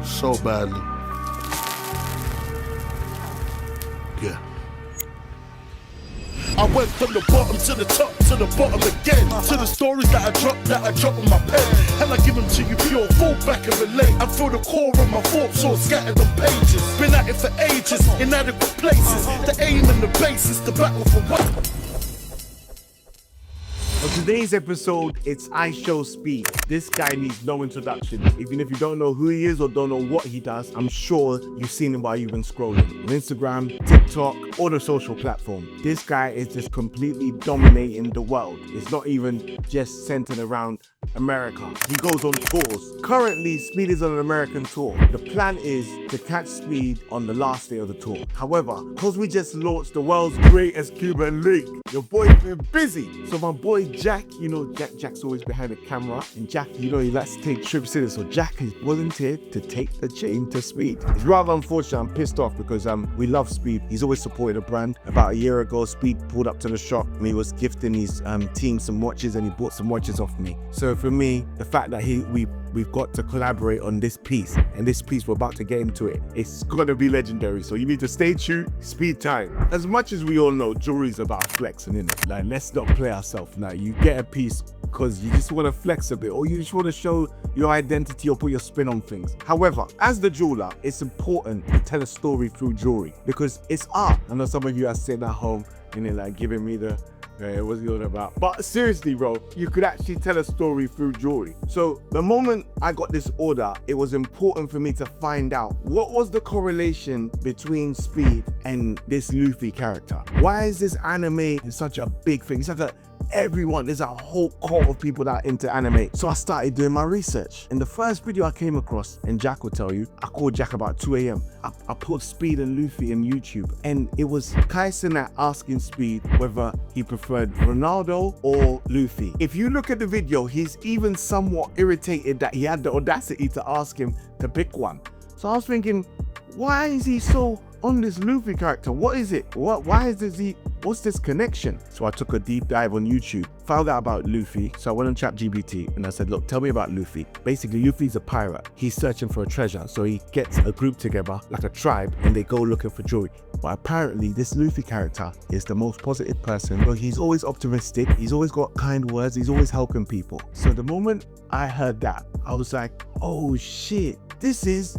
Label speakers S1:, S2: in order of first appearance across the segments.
S1: So badly. Yeah. I went from the bottom to the top, to the bottom again. To the stories that I drop on my pen. And I give them to you pure, fall back and relate. I feel the core of my thoughts all scattered on pages. Been at it for ages, inadequate places. The aim and the basis, the battle for what?
S2: On today's episode, it's I Show Speed. This guy needs no introduction. Even if you don't know who he is or don't know what he does, I'm sure you've seen him while you've been scrolling. On Instagram, TikTok, or the social platform. This guy is just completely dominating the world. It's not even just centered around America. He goes on tours. Currently, Speed is on an American tour. The plan is to catch Speed on the last day of the tour. However, because we just launched the world's greatest Cuban link, your boy's been busy. So my boy Jack, you know, Jack's always behind the camera, and Jack, you know, he likes to take trips in it. So Jack has volunteered to take the chain to Speed. It's rather unfortunate. I'm pissed off because we love Speed. He's always supported the brand. About a year ago, Speed pulled up to the shop and he was gifting his team some watches, and he bought some watches off me. So for me, the fact that we've got to collaborate on this piece, and this piece we're about to get into it's gonna be legendary. So you need to stay tuned. Speed time. As much as we all know, jewelry is about flexing, innit? Like, let's not play ourselves now. You get a piece because you just want to flex a bit, or you just want to show your identity or put your spin on things. However, as the jeweler, it's important to tell a story through jewelry because it's art. I know some of you are sitting at home and they're like giving me the what's it all about? But seriously, bro, you could actually tell a story through jewelry. So the moment I got this order, it was important for me to find out what was the correlation between Speed and this Luffy character. Why is this anime such a big thing? It's like there's a whole cult of people that are into anime. So I started doing my research. And the first video I came across, and Jack will tell you, I called Jack about 2 a.m. I put Speed and Luffy in YouTube, and it was Kai Cenat asking Speed whether he preferred Ronaldo or Luffy. If you look at the video, he's even somewhat irritated that he had the audacity to ask him to pick one. So I was thinking, why is he so on this Luffy character? What is it? What's this connection? So I took a deep dive on YouTube, found out about Luffy. So I went on ChatGPT and I said, look, tell me about Luffy. Basically, Luffy's a pirate. He's searching for a treasure. So he gets a group together, like a tribe, and they go looking for jewelry. But apparently this Luffy character is the most positive person. But he's always optimistic. He's always got kind words. He's always helping people. So the moment I heard that, I was like, oh shit, this is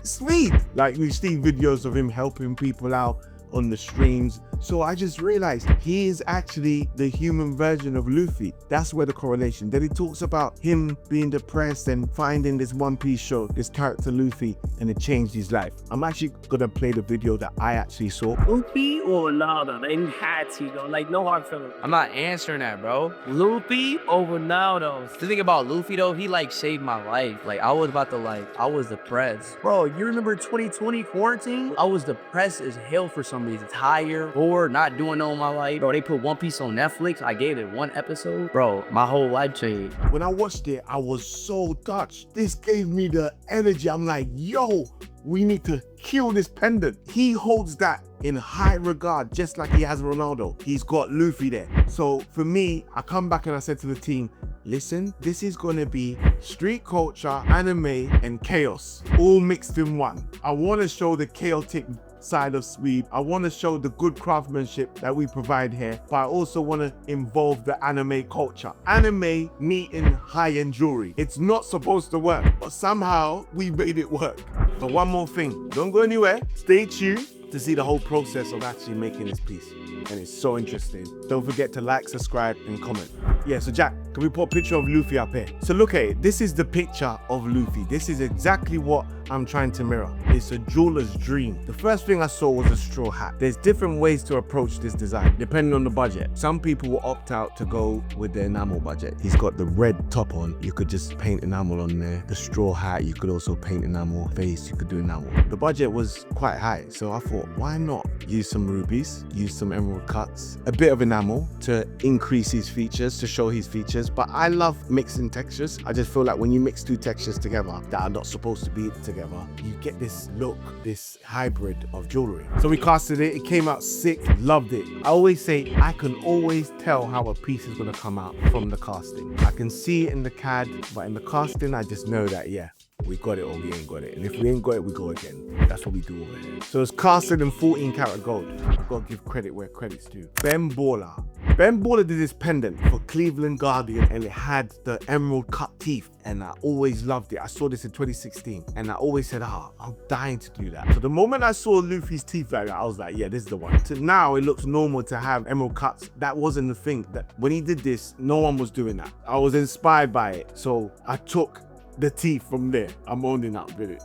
S2: Speed. Like, we've seen videos of him helping people out on the streams. So I just realized he is actually the human version of Luffy. That's where the correlation. Then he talks about him being depressed and finding this One Piece show, this character Luffy, and it changed his life. I'm actually gonna play the video that I actually saw.
S3: Luffy or Ronaldo? They had to, though. Like, no hard feelings.
S4: I'm not answering that, bro.
S3: Luffy or Ronaldo?
S4: The thing about Luffy, though, he like saved my life. Like, I was depressed. Bro, you remember 2020 quarantine? I was depressed as hell for some reason. Tired, bored, not doing no in my life. Bro, they put One Piece on Netflix. I gave it one episode. Bro, my whole life changed.
S2: When I watched it, I was so touched. This gave me the energy. I'm like, yo, we need to kill this pendant. He holds that in high regard, just like he has Ronaldo. He's got Luffy there. So for me, I come back and I said to the team, listen, this is gonna be street culture, anime, and chaos, all mixed in one. I wanna show the chaotic side of Speed. I want to show the good craftsmanship that we provide here, but I also want to involve the anime culture. Anime meeting high-end jewelry. It's not supposed to work, but somehow we made it work. But one more thing, don't go anywhere. Stay tuned to see the whole process of actually making this piece. And it's so interesting. Don't forget to like, subscribe, and comment. Yeah, so Jack, can we put a picture of Luffy up here? So look at it. This is the picture of Luffy. This is exactly what I'm trying to mirror. It's a jeweler's dream. The first thing I saw was a straw hat. There's different ways to approach this design, depending on the budget. Some people will opt out to go with the enamel budget. He's got the red top on. You could just paint enamel on there. The straw hat, you could also paint enamel. Face, you could do enamel. The budget was quite high, so I thought, why not use some rubies, use some emerald cuts, a bit of enamel to increase his features, to show his features. But I love mixing textures. I just feel like when you mix two textures together that are not supposed to be together, you get this look, this hybrid of jewelry. So we casted it, it came out sick, loved it. I always say, I can always tell how a piece is gonna come out from the casting. I can see it in the CAD, but in the casting, I just know that, yeah, we got it or we ain't got it. And if we ain't got it, we go again. That's what we do over here. So it's casted in 14 karat gold. I've got to give credit where credit's due. Ben Baller. Ben Baller did this pendant for Cleveland Guardian and it had the emerald cut teeth. And I always loved it. I saw this in 2016 and I always said, I'm dying to do that. So the moment I saw Luffy's teeth like that, I was like, yeah, this is the one. So now it looks normal to have emerald cuts. That wasn't the thing. That when he did this, no one was doing that. I was inspired by it. So I took the teeth from there. I'm owning up with it.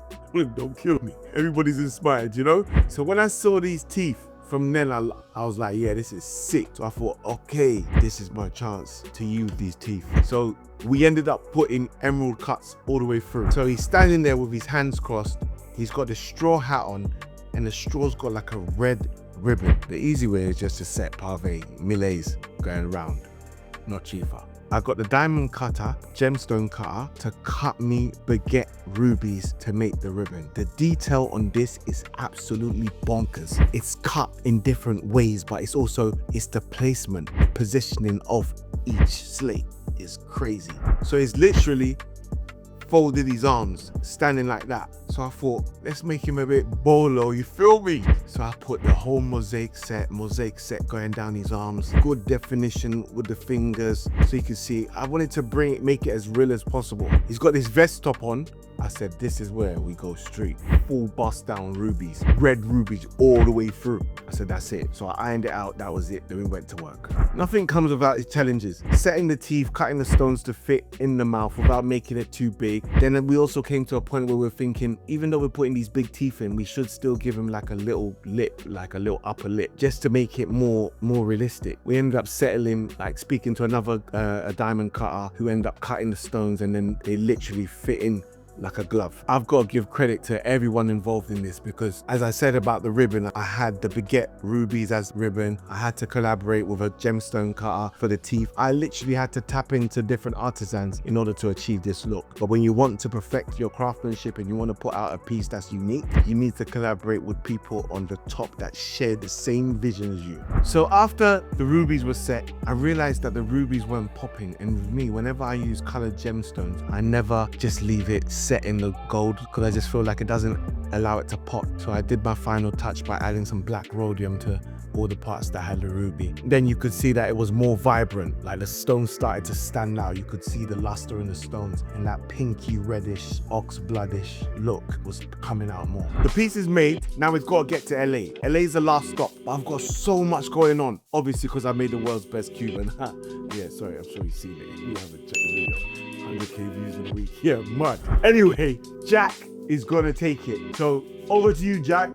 S2: Don't kill me. Everybody's inspired, you know? So when I saw these teeth, from then I was like, yeah, this is sick. So I thought, okay, this is my chance to use these teeth. So we ended up putting emerald cuts all the way through. So he's standing there with his hands crossed. He's got the straw hat on and the straw's got like a red ribbon. The easy way is just to set pave millets going around, not Chifa. I got the diamond cutter, gemstone cutter, to cut me baguette rubies to make the ribbon. The detail on this is absolutely bonkers. It's cut in different ways, but it's the placement, the positioning of each slate is crazy. So it's literally folded his arms, standing like that. So I thought, let's make him a bit bolo, you feel me? So I put the whole mosaic set going down his arms, good definition with the fingers, so you can see. I wanted to make it as real as possible. He's got this vest top on. I said, this is where we go straight. Full bust down rubies, red rubies all the way through. I said, that's it. So I ironed it out, that was it. Then we went to work. Nothing comes without its challenges. Setting the teeth, cutting the stones to fit in the mouth without making it too big. Then we also came to a point where we're thinking, even though we're putting these big teeth in, we should still give him like a little lip, like a little upper lip, just to make it more realistic. We ended up settling, like speaking to another a diamond cutter who ended up cutting the stones, and then they literally fit in like a glove. I've got to give credit to everyone involved in this because, as I said about the ribbon, I had the baguette rubies as ribbon. I had to collaborate with a gemstone cutter for the teeth. I literally had to tap into different artisans in order to achieve this look. But when you want to perfect your craftsmanship and you want to put out a piece that's unique, you need to collaborate with people on the top that share the same vision as you. So after the rubies were set, I realized that the rubies weren't popping. And with me, whenever I use colored gemstones, I never just leave it set in the gold because I just feel like it doesn't allow it to pop. So I did my final touch by adding some black rhodium to all the parts that had the ruby. Then you could see that it was more vibrant, like the stones started to stand out. You could see the luster in the stones and that pinky reddish, ox bloodish look was coming out more. The piece is made, now it's got to get to LA. LA is the last stop, but I've got so much going on, obviously because I made the world's best Cuban. Yeah, sorry, I'm sure you've seen it. You haven't checked the video. 100K views in a week. Yeah, mud. Anyway, Jack is gonna take it. So over to you, Jack.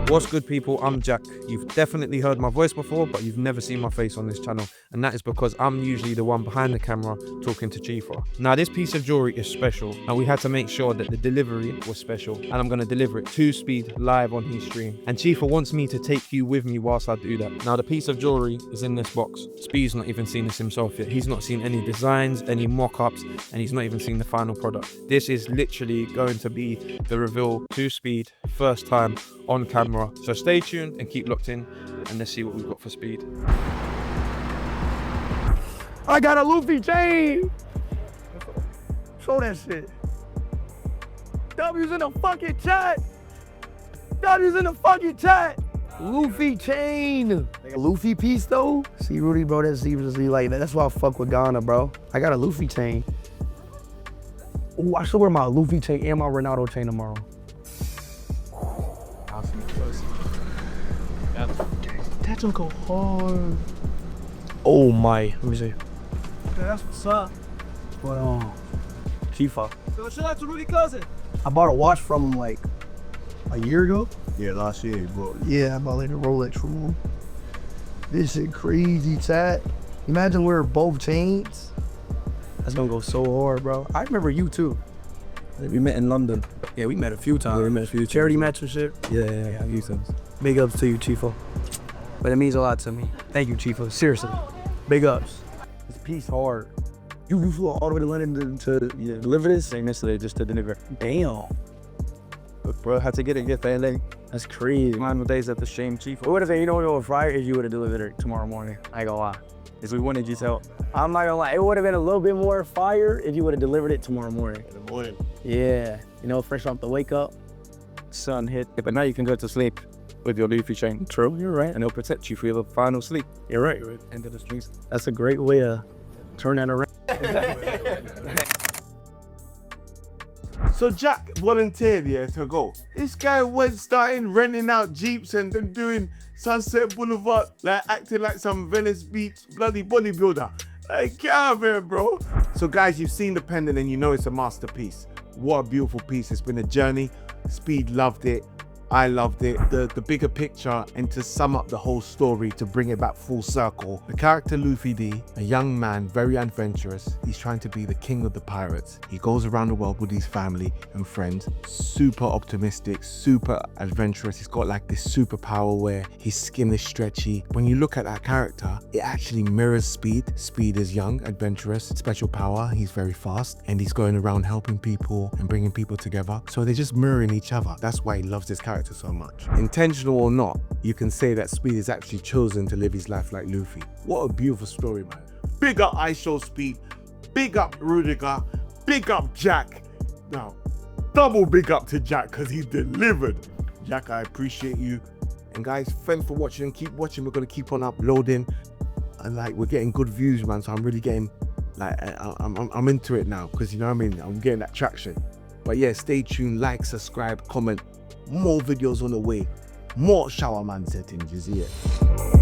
S5: What's good, people? I'm Jack. You've definitely heard my voice before, but you've never seen my face on this channel, and that is because I'm usually the one behind the camera talking to Chifa. Now, this piece of jewelry is special, and we had to make sure that the delivery was special, and I'm going to deliver it to Speed live on his stream. And Chifa wants me to take you with me whilst I do that. Now, the piece of jewelry is in this box. Speed's not even seen this himself yet. He's not seen any designs, any mock-ups, and he's not even seen the final product. This is literally going to be the reveal to Speed, first time on camera. So stay tuned and keep locked in, and let's see what we've got for Speed.
S4: I got a Luffy chain. Show that shit. W's in the fucking chat. W's in the fucking chat. Luffy chain. A Luffy piece though. See Rudy, bro, that's seriously like that. That's why I fuck with Ghana, bro. I got a Luffy chain. Ooh, I should wear my Luffy chain and my Ronaldo chain tomorrow. That don't go hard. Oh my, let me see.
S3: Yeah, that's what's up.
S4: But Chifa.
S3: So shout out to Rudy Cousin.
S4: I bought a watch from him like a year ago.
S2: Yeah, last year, bro.
S4: Yeah, I bought like a Rolex from him. This shit crazy, chat. Imagine we're both chains. That's gonna go so hard, bro. I remember you too.
S5: We met in London.
S4: Yeah, we met a few times.
S5: Yeah, we met a few
S4: charity match and shit.
S5: Yeah, a few times.
S4: Big ups to you, Chifa. But it means a lot to me. Thank you, Chifa. Seriously. Big ups. This piece hard. You flew all the way to London to deliver this?
S5: Saying yesterday just to deliver.
S4: Damn.
S6: Look, bro, had to get it, LA.
S4: That's crazy.
S6: Man, with days at the shame, chief.
S4: What if you know what would fire if you would have delivered it tomorrow morning? I ain't gonna lie.
S6: If we wanted you to help.
S4: I'm not gonna lie. It would have been a little bit more fire if you would have delivered it tomorrow morning.
S2: In the morning.
S4: Yeah. You know, fresh off the wake up.
S6: Sun hit. But now you can go to sleep with your LUFFY chain.
S4: True. You're right.
S6: And it'll protect you for your final sleep.
S4: You're right.
S6: End of the streets.
S4: That's a great way to turn that around.
S2: So Jack volunteered to go. This guy went starting renting out Jeeps and then doing Sunset Boulevard, like acting like some Venice Beach bloody bodybuilder. Like, get out of here, bro. So guys, you've seen the pendant and you know it's a masterpiece. What a beautiful piece. It's been a journey. Speed loved it. I loved it. The bigger picture, and to sum up the whole story, to bring it back full circle. The character Luffy D, a young man, very adventurous. He's trying to be the king of the pirates. He goes around the world with his family and friends. Super optimistic, super adventurous. He's got like this superpower where his skin is stretchy. When you look at that character, it actually mirrors Speed. Speed is young, adventurous, special power. He's very fast and he's going around helping people and bringing people together. So they're just mirroring each other. That's why he loves this character so much. Intentional or not, you can say that Speed has actually chosen to live his life like Luffy. What a beautiful story, man. Big up ISHOWSPEED, big up Rudiger, big up Jack. Now, double big up to Jack because he delivered. Jack, I appreciate you. And guys, thanks for watching. Keep watching. We're going to keep on uploading. And like, we're getting good views, man. So I'm really getting, like, I'm into it now because, you know what I mean? I'm getting that traction. But yeah, stay tuned, like, subscribe, comment. More videos on the way. More shower man settings, you see it.